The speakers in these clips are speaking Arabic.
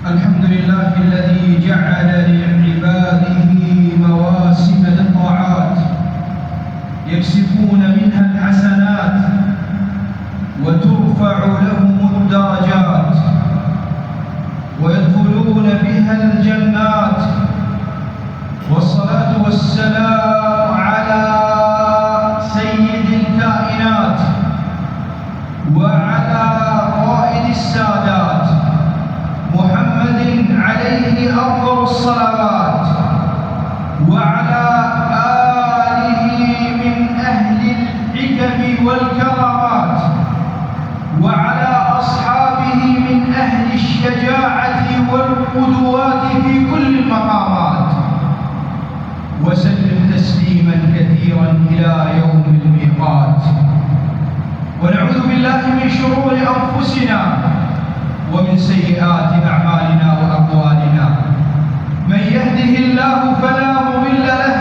الحمد لله الذي جعل لعباده مواسم للطاعات يكسبون منها الحسنات وترفع لهم الدرجات ويدخلون بها الجنات، والصلاة والسلام على سيد الكائنات وعلى قائد السادات محمد عليه أفضل الصلوات، وعلى آله من أهل الحكم والكرامات، وعلى أصحابه من أهل الشجاعة والقدوات في كل المقامات، وسلم تسليما كثيرا إلى يوم الميقات. ونعوذ بالله من شرور أنفسنا ومن سيئات أعمالنا وأقوالنا، من يهده الله فلا مضل له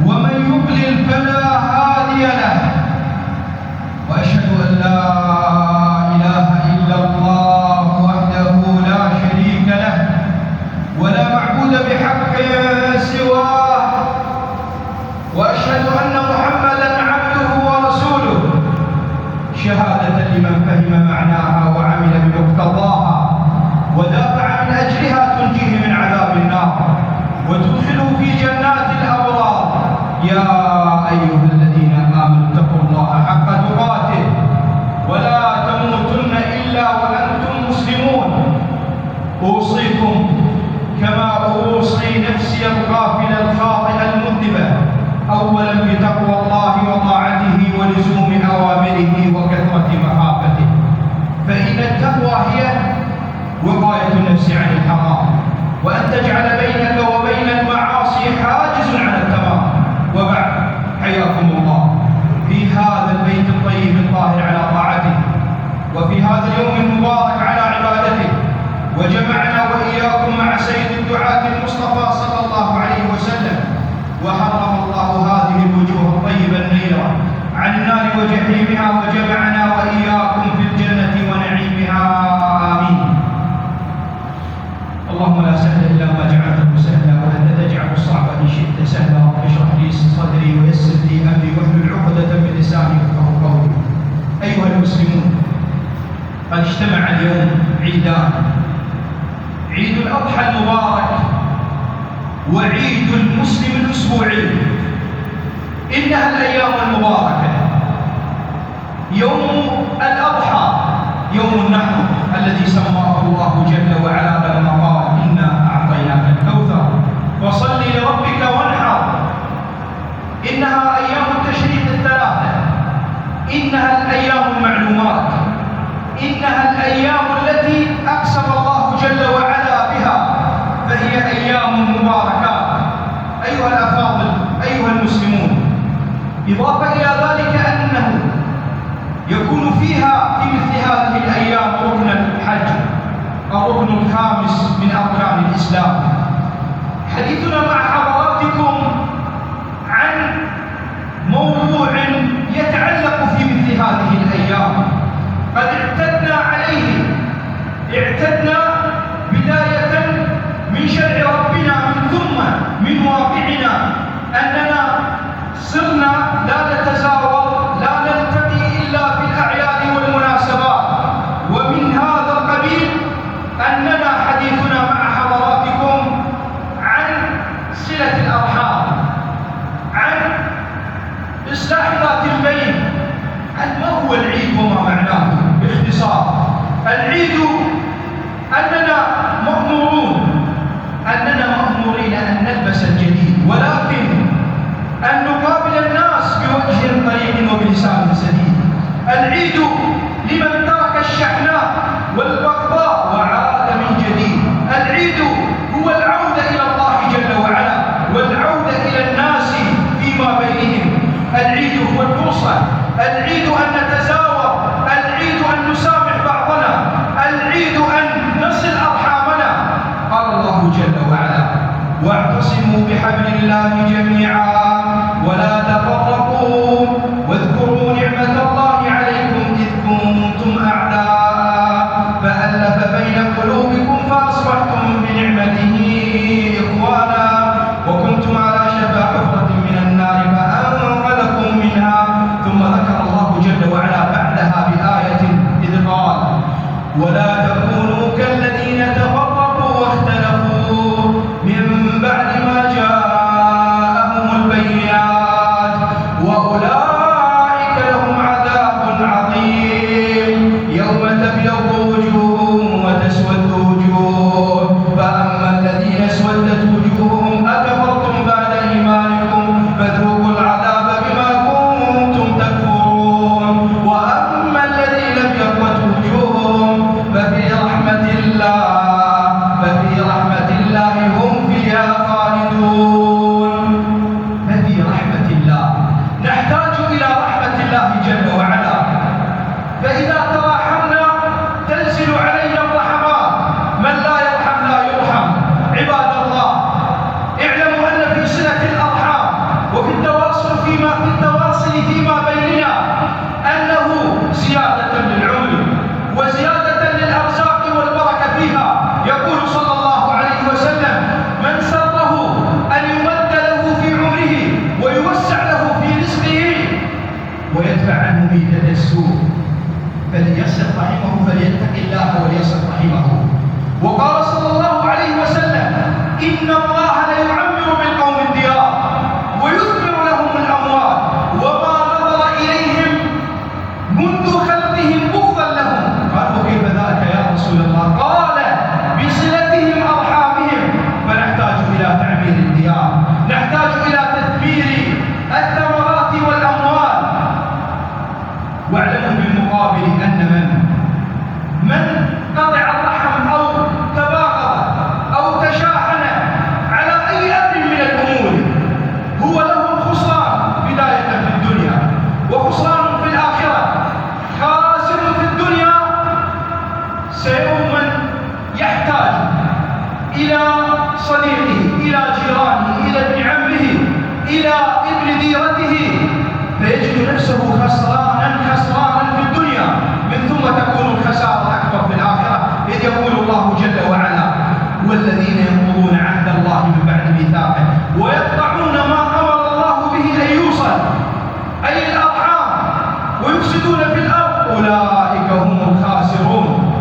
ومن يضلل فلا هادي له، وأشهد أن لا إله إلا الله وحده لا شريك له ولا معبود بحق سواه، وأشهد أن محمدا عبده ورسوله شهادة لمن فهم معناها وعمل بمقتضاها ودافع من أجلها تنجيه من عذاب النار وتدخله في جنات الأبرار. يا أيها الذين آمنوا اتقوا الله حق تقاته ولا تموتن إلا وأنتم مسلمون. أوصيكم كما أوصي نفسي الغافلة الخاطئة المذنبة أولا بتقوى الله وطاعته ولزوم أوامره وكثرة مخافته، فإن التقوى هي وقاية النفس عن الحرام، وأن تجعل بينك وبين المعاصي حاجز على التمام. وبعد، حياكم الله في هذا البيت الطيب الطاهر على طاعته، وفي هذا اليوم المبارك على عبادته، وجمعنا وإياكم مع سيد الدعاة المصطفى صلى الله عليه وسلم، وحرم الله هذه الوجوه الطيبة النيرة عن النار وجحيمها، وجمعنا وإياكم في الجنة ونعيمها، آمين. اللهم لا سهل إلا ما جعلته سهلا، وأنت تجعل الصعب إن شئت سهلا. رب اشرح لي صدري ويسر لي أمري واحلل عقدة من لساني يفقهوا قولي. أيها المسلمون، قد اجتمع اليوم عيدان: عيد الأضحى المبارك وعيد المسلم الأسبوعي. إنها الأيام المباركة. يوم الأضحى يوم النحر الذي سماه الله جل وعلا لما قال: إنا أعطيناك الكوثر فصل لربك وانحر. إنها أيام التشريق الثلاثة، إنها الأيام المعلومات، إنها الأيام التي أقسم الله جل وعلا بها، فهي أيام مباركات. أيها الأفاضل، أيها المسلمون، إضافة إلى ذلك أنه يكون فيها في مثل هذه الأيام ركن الحج، الركن الخامس من أركان الإسلام. حديثنا مع حضراتكم عن موضوع يتعلق في مثل هذه الأيام، قد اعتدنا عليه، اعتدنا بداية من شرع ربنا ثم من واقعنا، أننا صرنا لا نتزاور، لا نلتقي إلا في الأعياد والمناسبات. ومن هذا القبيل أننا حديثنا مع حضراتكم عن صلة الأرحام، عن إصلاح ذات البين، عن ما هو العيد وما معناه باختصار. العيد أن إن الله ليعمر بالقوم الديار ويثمر لهم الأموال وما نظر إليهم منذ خلقهم بغضا لهم. قالوا كيف ذاك يا رسول الله؟ قال بصلتهم أرحامهم، فنحتاج إلى تعمير الديار، نحتاج إلى تثمير الثمرات والأموال. واعلموا بالمقابل أن من قطع الرحم أو تباغض أو تشاحن على أي أمر من الأمور هو له خسران بداية في الدنيا وخسران في الآخرة. خاسر في الدنيا سيوما يحتاج إلى صديقه، إلى جيرانه، إلى ابن عمه، إلى ابن ديرته، فيجد نفسه خسرانا في الدنيا، من ثم تكون الخسارة أكبر في الآخرة. إذ يقول الله جل وعلا: والذين ينقضون عهد الله من بعد ميثاقه ويقطعون ما أمر الله به أن يوصل، أي الأرحام، ويفسدون في الأرض، أولئك هم الخاسرون.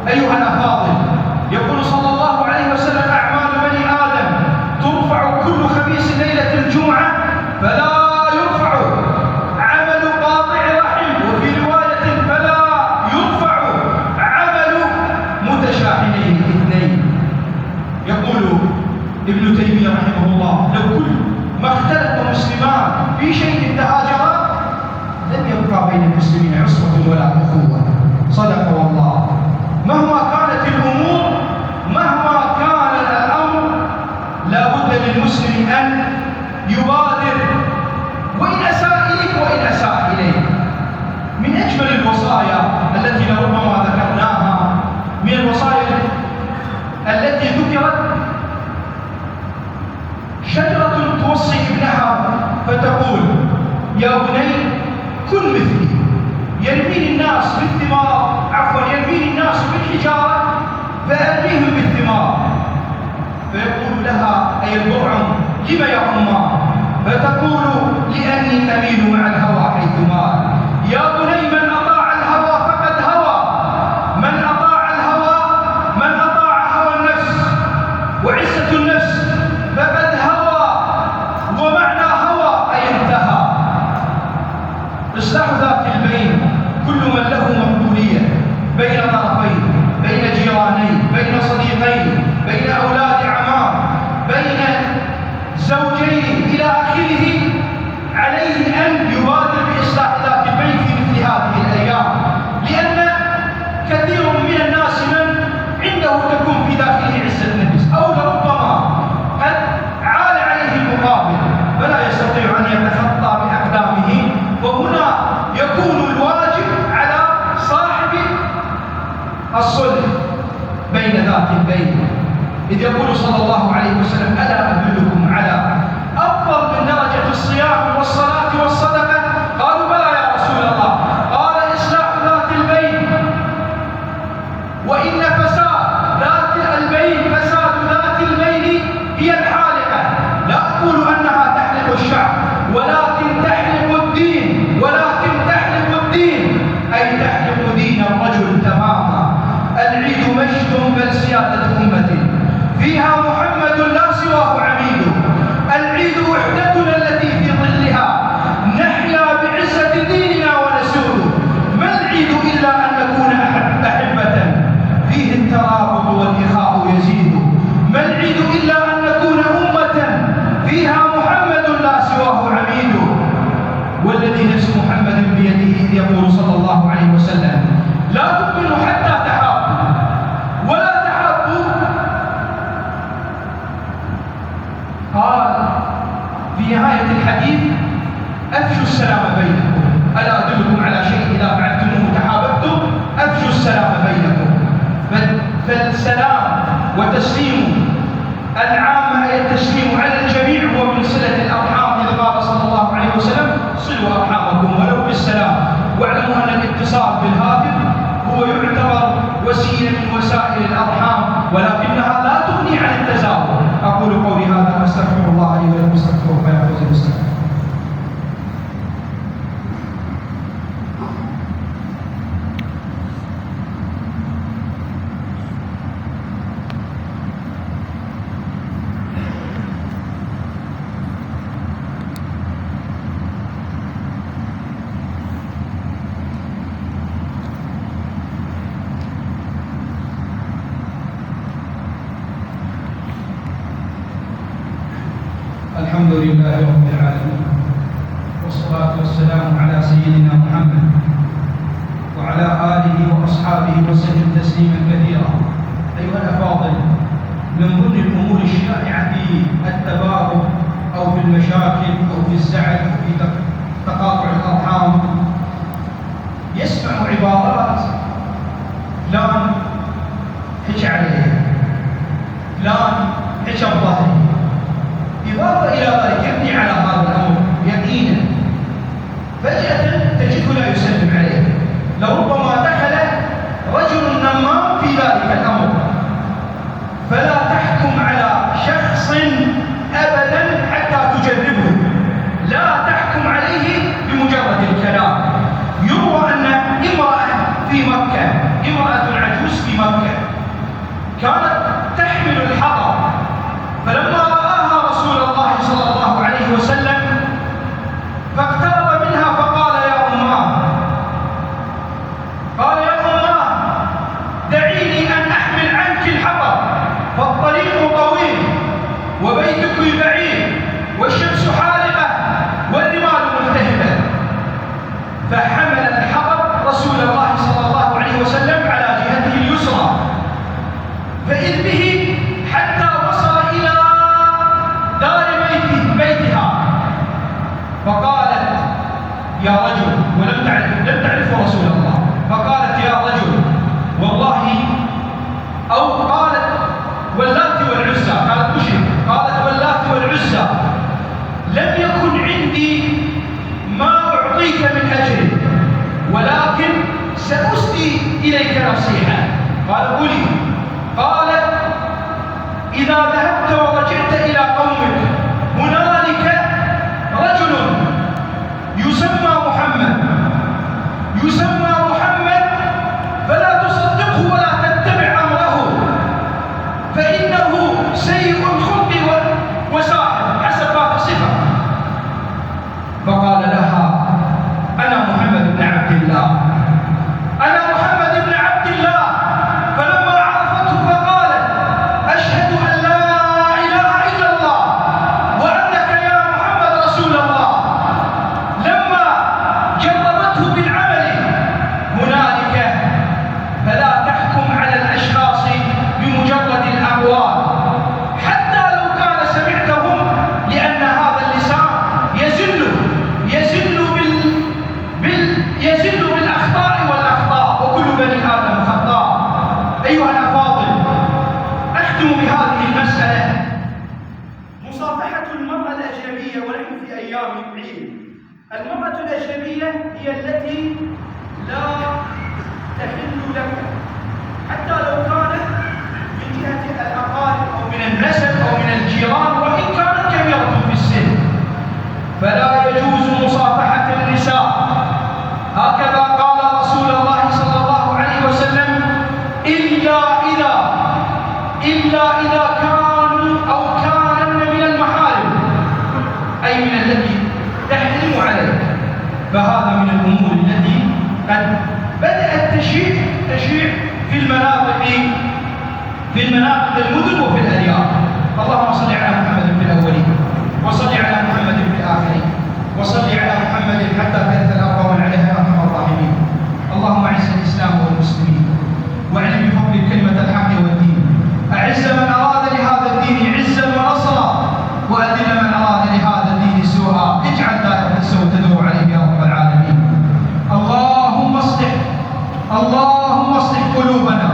أيها الأفاضل، يقول صلى الله عليه وسلم: أعمال بني آدم ترفع كل خميس ليلة الجمعة، فلا يرفع عمل قاطع رحم، وفي رواية فلا يرفع عمل متشاحنين اثنين. يقول ابن تيمية رحمه الله: لو كل ما اختلف مسلمان في شيء تهاجرا لم يبقى بين المسلمين عصمة ولا أخوة. صدق والله. مهما كانت الأمور، مهما كان الأمر، لا بد للمسلم أن يبادر، وإن أساء إليك وإن أساء إليك. من أجمل الوصايا التي لربما ذكرناها، من الوصايا التي ذكرت، شجرة توصي ابنها فتقول: يا بني كن مثلي. يرميني الناس بالثمار، يرميني الناس بالحجارة فأرميهم بالثمار. فيقول لها: أي البرعم لم يا أماه؟ فتقول: لأني أميل مع الهوى حيث مال. يا بني من أطاع الهوى فقد هوى، من أطاع الهوى، من أطاع هوى النفس وعزة النفس فقد هوى، ومعنى هوى أي انتهى. إصلاح ذات البين، كل من له مقبولية بين طرفين، بين جيرانين، بين صديقين، بين أولاد عمام، بين زوجين إلى آخره، عليه أن يبادر بإصلاح ذات البين في مثل هذه الأيام، لأن كثير من الناس من عنده تكون في داخله عزة النفس، أو لربما قد عال عليه المقابل فلا يستطيع أن يتخطى بأقدامه. وهنا يكون الواجب على صاحب الصلح بين ذات البين. إذ يقول صلى الله عليه وسلم: ألا أدلكم على أفضل من درجة الصيام والصلاة والصدقة؟ قالوا: بلى يا رسول الله. قال: إصلاح ذات البين. وإن فساد ذات البين هي الحالقة. لا أقول أنها تحلق الشعر، ولكن تحلق الدين، أي تحلق دين الرجل تماما. العيد مجد بل سيادة أمة، فيها محمد لا سواه عميد. العيد وحدتنا التي في ظلها نحيا بعزة ديننا ونسود. ما العيد إلا أن نكون أحبة، فيه الترابط والإخاء يزيد. ما العيد إلا أن نكون أمة، فيها محمد لا سواه عميد. والذي نفس محمد بيده، إذ يقول صلى الله عليه وسلم: لا تؤمنوا حتى تحابوا، ولا تحابوا. قال في نهاية الحديث: أفشوا السلام بينكم. ألا أدلكم على شيء إذا فعلتموه تحاببتم؟ أفشوا السلام بينكم. فالسلام وتسليم العامة، أي التسليم على الجميع، هو من صلة الأرحام. إذ قال صلى الله عليه وسلم: صلوا أرحامكم ولو بالسلام. واعلموا أن الاتصال بالهاتف هو يعتبر وسيلة من وسائل الأرحام، ولكنها لا تغني عن التزاور. أقول قولي هذا وأستغفر الله لي ولكم، استغفروه فيا فوز المسلمين. الحمد لله رب العالمين، والصلاة والسلام على سيدنا محمد وعلى آله وأصحابه وسلم تسليما كثيرا. أيها الأفاضل، من ضمن الأمور الشائعة في التباغض أو في المشاكل أو في الزعل أو في تقاطع الأرحام، يسمع عبارات فلان حكى عليه، فلان حكى بظهري، إضافة إلى ذلك يبني على هذا الأمر يقينا، فجأة تجده لا يسلم عليه، لربما دخل رجل نمام في ذلك الأمر. فلا تحكم على شخص أبدا حتى تجربه، لا تحكم عليه بمجرد الكلام. يروى أن امرأة في مكة، امرأة عجوز في مكة، كانت تحمل الحطب، فلما رآها رسول الله صلى الله عليه وسلم فاقترب منها فقال يا أماه، قال يا أماه دعيني أن أحمل عنك الحطب، فالطريق طويل وبيتك بعيد والشمس حارقة والرمال ملتهبة. فحمل الحطب رسول الله صلى الله عليه وسلم على جهته اليسرى، فإذ به حتى وصل إلى دار بيتها، فقالت يا رجل، ولم تعرف رسول الله، فقالت يا رجل والله، أو قالت واللات والعزى، قالت مشرك، قالت واللات والعزى لم يكن عندي ما أعطيك من أجر، ولكن سأسدي إليك نصيحة. قال قولي. قالت إذا ذهبت ورجعت إلى قومك هنالك رجل يسمى محمد، فلا تصدقه ولا تتبع أمره، فإنه سيء الخلق وساحر، حسب ما تصفه. فقال لها أنا محمد بن عبد الله، أنا محمد بن عبد الله. فلما عرفته فقالت أشهد أن لا إله إلا الله وأنك يا محمد رسول الله. لما جربته بالعمل هنالك فلا تحكم على الأشخاص بمجرد الأقوال حتى لو كان سمعتهم، لأن هذا اللسان يزل بالأخطاء والأخطاء، وكل بني آدم خطاء. أيها الأفاضل، أختم بهذه المسألة: مصافحة المرأة الأجنبية ونحن في أيام عيد. المرأة الأجنبية هي التي لا تحل لك حتى لو كانت من جهة الأقارب أو من النسب أو من الجيران، وإن كانت كبيرة في السن، فلا يجوز مصافحة النساء. هكذا قال رسول الله صلى الله عليه وسلم: إلا إذا كانوا أو كانن من المحارم، أي من التي تحرم عليك. فهذا من الأمور التي قد بدأت تشيع في المناطق المدن وفي الأرياف. اللهم صل على محمد في الأولين، وصل على محمد في الآخرين، وصل على محمد حتى ترث الأرض ومن عليها يا أرحم الراحمين. اللهم أعز الإسلام والمسلمين، واعل بفضل كلمة الحق والدين، أعز من أراد لهذا الدين عزا ونصرا، وأذل من أراد لهذا الدين سوءا. اجعل دائرة السوء تدور عليه يا رب العالمين. اللهم اصلح قلوبنا،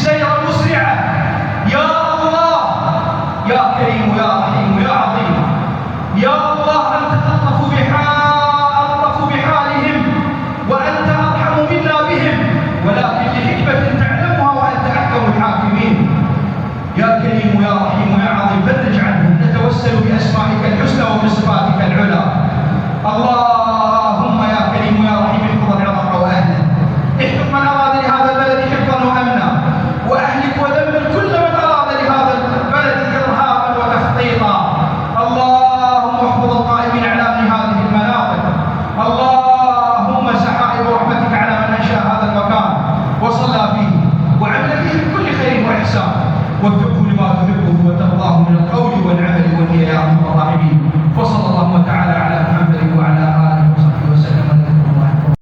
سيرا مسرعا. يا الله يا كريم يا رحيم يا عظيم، يا الله أنت ألطف بحالهم وأنت أرحم منا بهم، ولكن